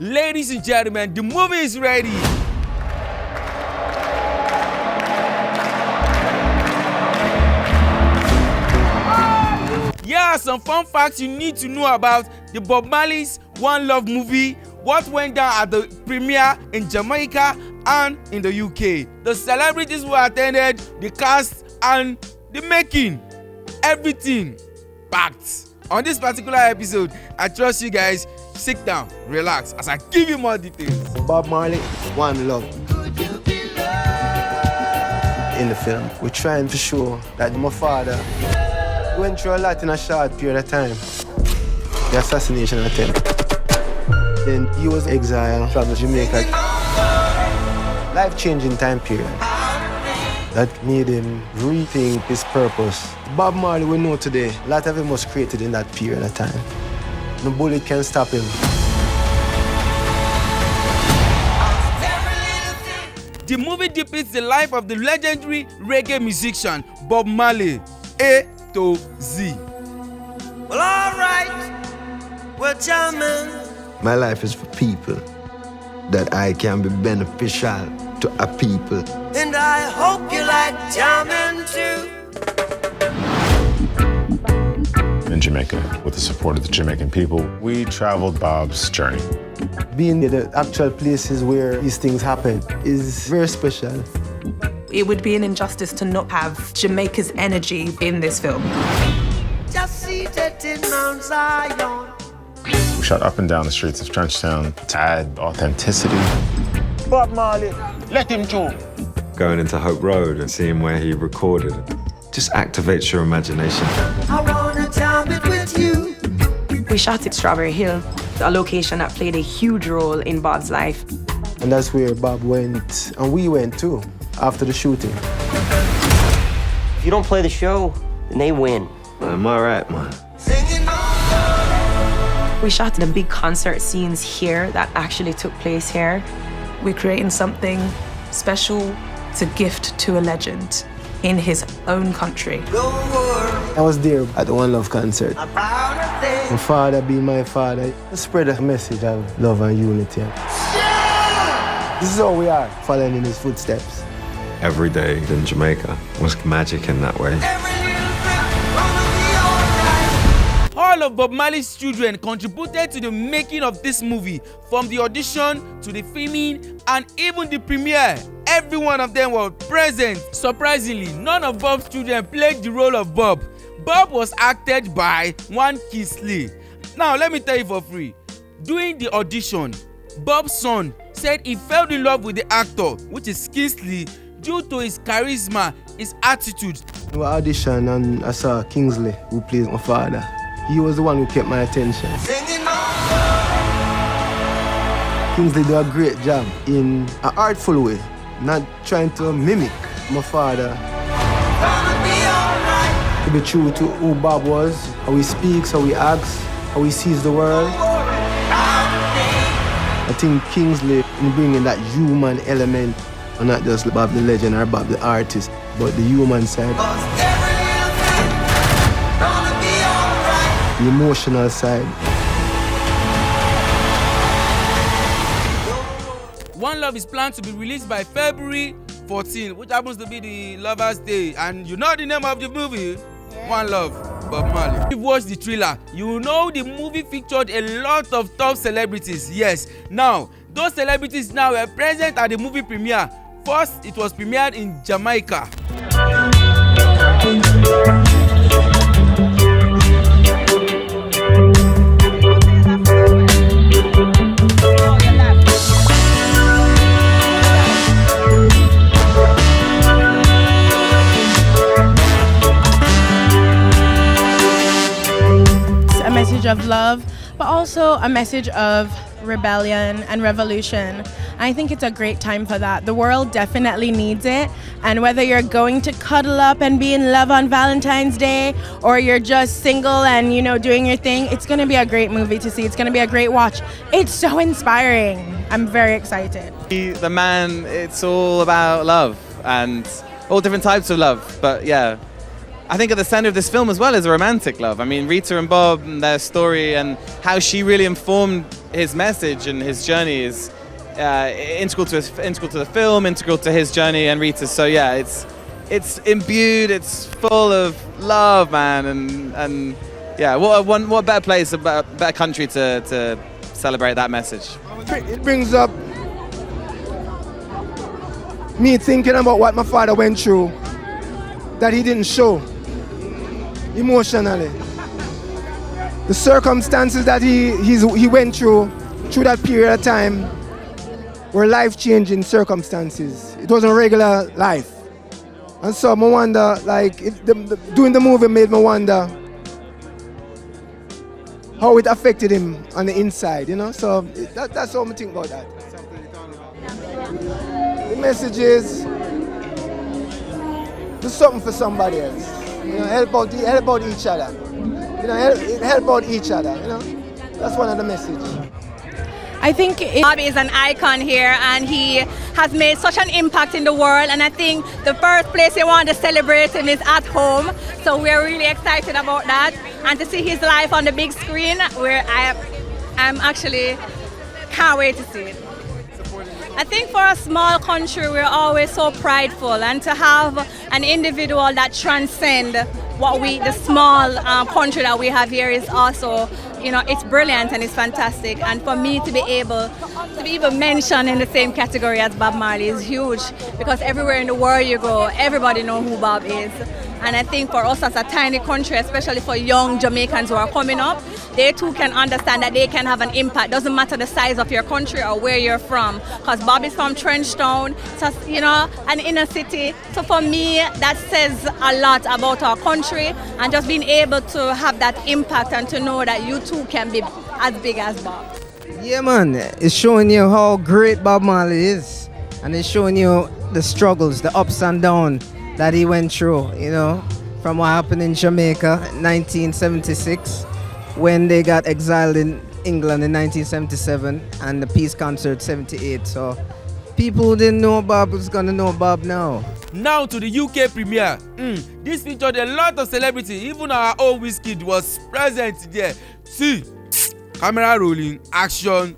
Ladies and gentlemen, the movie is ready. Here are some fun facts you need to know about the Bob Marley's One Love movie, what went down at the premiere in Jamaica and in the UK, the celebrities who attended, the cast and the making, everything packed. On this particular episode, I trust you guys sit down, relax as I give you more details. Bob Marley, One Love. In the film, we're trying to show that my father went through a lot in a short period of time. The assassination attempt. Then he was exiled from Jamaica. Life-changing time period that made him rethink his purpose. Bob Marley we know today, a lot of him was created in that period of time. No bullet can stop him. The movie depicts the life of the legendary reggae musician Bob Marley, A to Z. Well, all right, well, jamming. My life is for people, that I can be beneficial to a people. And I hope you like jamming too. In Jamaica, with the support of the Jamaican people, we traveled Bob's journey. Being in the actual places where these things happen is very special. It would be an injustice to not have Jamaica's energy in this film. Just seated in Mount Zion. We shot up and down the streets of Trenchtown to add authenticity. Bob Marley, let him talk. Going into Hope Road and seeing where he recorded just activates your imagination. I wanna jam it with you. We shot at Strawberry Hill, a location that played a huge role in Bob's life. And that's where Bob went, and we went too, after the shooting. If you don't play the show, then they win. Am I right, man? We shot the big concert scenes here that actually took place here. We're creating something special to gift to a legend in his own country. I was there at the One Love concert. My father being my father, spread a message of love and unity. This is how we are, following in his footsteps. Every day in Jamaica was magic in that way. All of Bob Marley's children contributed to the making of this movie, from the audition to the filming and even the premiere. Every one of them were present. Surprisingly, none of Bob's children played the role of Bob. Bob was acted by one Kingsley. Now let me tell you for free, during the audition, Bob's son said he fell in love with the actor, which is Kingsley, due to his charisma, his attitude. We auditioned and I saw Kingsley, who plays my father. He was the one who kept my attention. Kingsley did a great job in an artful way, not trying to mimic my father. To be true to who Bob was, how he speaks, how he acts, how he sees the world. I think Kingsley in bringing that human element, and not just Bob the legend or Bob the artist, but the human side. The emotional side. One Love is planned to be released by February 14, which happens to be the Lovers' Day. And you know the name of the movie? One Love, Bob Marley. If you watch the trailer, you know the movie featured a lot of top celebrities. Yes, now, those celebrities now were present at the movie premiere. First, it was premiered in Jamaica. A message of love, but also a message of rebellion and revolution. I think it's a great time for that. The world definitely needs it, and whether you're going to cuddle up and be in love on Valentine's Day, or you're just single and, you know, doing your thing, it's gonna be a great movie to see. It's gonna be a great watch. It's so inspiring. I'm very excited. The man, it's all about love and all different types of love, but yeah. I think at the center of this film as well is a romantic love. I mean, Rita and Bob and their story and how she really informed his message and his journey is integral to the film, integral to his journey and Rita's. So yeah, it's imbued, it's full of love, man, and yeah, what better place, a better country to celebrate that message. It brings up me thinking about what my father went through that he didn't show emotionally. The circumstances that he went through that period of time were life-changing circumstances. It wasn't regular life. And so I wonder, like, doing the movie made me wonder how it affected him on the inside, you know? So that's how I think about that. The message is, do something for somebody else. You know, help out each other. You know, help out each other, you know? That's one of the messages. I think Bob is an icon here, and he has made such an impact in the world, and I think the first place we want to celebrate him is at home, so we're really excited about that, and to see his life on the big screen, where I'm actually can't wait to see it. I think for a small country, we're always so prideful, and to have an individual that transcends the small country that we have here is also, you know, it's brilliant and it's fantastic. And for me to be able to be even mentioned in the same category as Bob Marley is huge, because everywhere in the world you go, everybody knows who Bob is. And I think for us as a tiny country, especially for young Jamaicans who are coming up, they too can understand that they can have an impact. Doesn't matter the size of your country or where you're from, because Bob is from Trenchtown, so, you know, an inner city. So for me, that says a lot about our country, and just being able to have that impact and to know that you too can be as big as Bob. Yeah, man, it's showing you how great Bob Marley is, and it's showing you the struggles, the ups and downs that he went through, you know, from what happened in Jamaica in 1976, when they got exiled in England in 1977, and the peace concert 78. So people who didn't know Bob was gonna know Bob now. Now to the UK premiere. This featured a lot of celebrities. Even our own Wizkid was present there. See, camera rolling, action.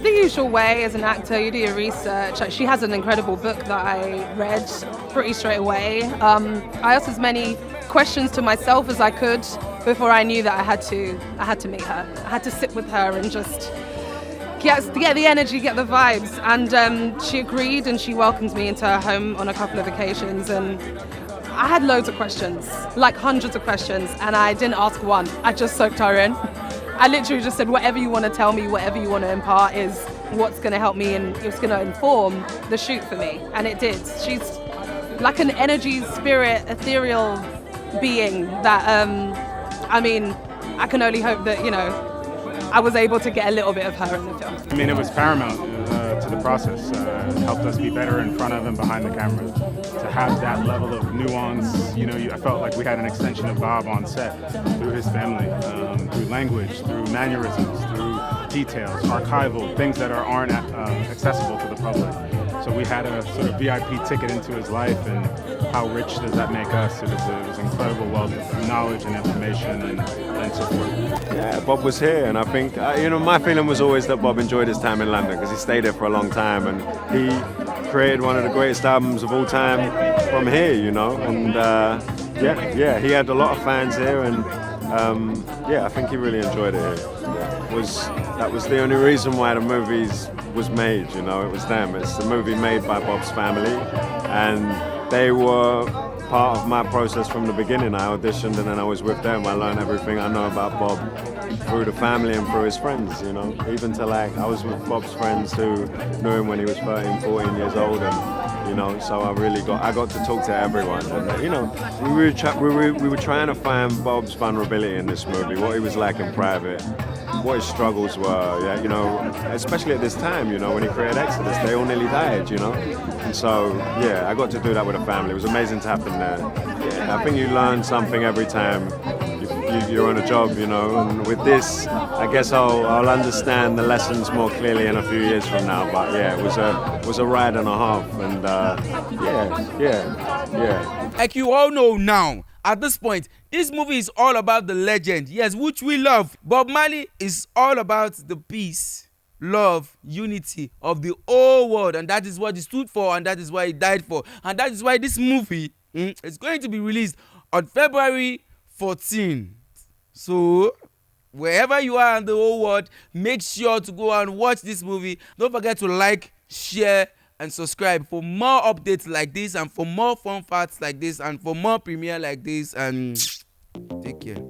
The usual way as an actor, you do your research. She has an incredible book that I read pretty straight away. I asked as many questions to myself as I could before I knew that I had to meet her. I had to sit with her and just get the energy, get the vibes. And she agreed, and she welcomed me into her home on a couple of occasions. And I had loads of questions, like hundreds of questions, and I didn't ask one. I just soaked her in. I literally just said, whatever you want to tell me, whatever you want to impart is what's going to help me and it's going to inform the shoot for me. And it did. She's like an energy, spirit, ethereal being that, I mean, I can only hope that, you know, I was able to get a little bit of her in the film. I mean, it was paramount to the process. It helped us be better in front of and behind the camera. To have that level of nuance, you know, I felt like we had an extension of Bob on set through his family, through language, through mannerisms, through details, archival, things that aren't accessible to the public. So we had a sort of VIP ticket into his life, and how rich does that make us? It was an incredible wealth of knowledge and information and support. Yeah, Bob was here, and I think, you know, my feeling was always that Bob enjoyed his time in London because he stayed there for a long time, and he created one of the greatest albums of all time from here, you know, and yeah, he had a lot of fans here, and yeah, I think he really enjoyed it here. That was the only reason why the movies was made, you know, it was them. It's a movie made by Bob's family, and they were part of my process from the beginning. I auditioned and then I was with them. I learned everything I know about Bob through the family and through his friends, you know. Even to like, I was with Bob's friends who knew him when he was 13, 14 years old, and, you know, so I got to talk to everyone. And, you know, we were trying to find Bob's vulnerability in this movie, what he was like in private, what his struggles were, yeah, you know, especially at this time, you know, when he created Exodus, they all nearly died, you know. And so, yeah, I got to do that with a family. It was amazing to have them there. Yeah, I think you learn something every time you you're on a job, you know. And with this, I guess I'll understand the lessons more clearly in a few years from now. But yeah, it was a ride and a half, and yeah. Like you all know now, at this point, this movie is all about the legend, yes, which we love. Bob Marley is all about the peace, love, unity of the whole world, and that is what he stood for, and that is why he died for, and that is why this movie is going to be released on February 14th. So wherever you are in the whole world, make sure to go and watch this movie. Don't forget to like, share, and subscribe for more updates like this, and for more fun facts like this, and for more premiere like this. And take care.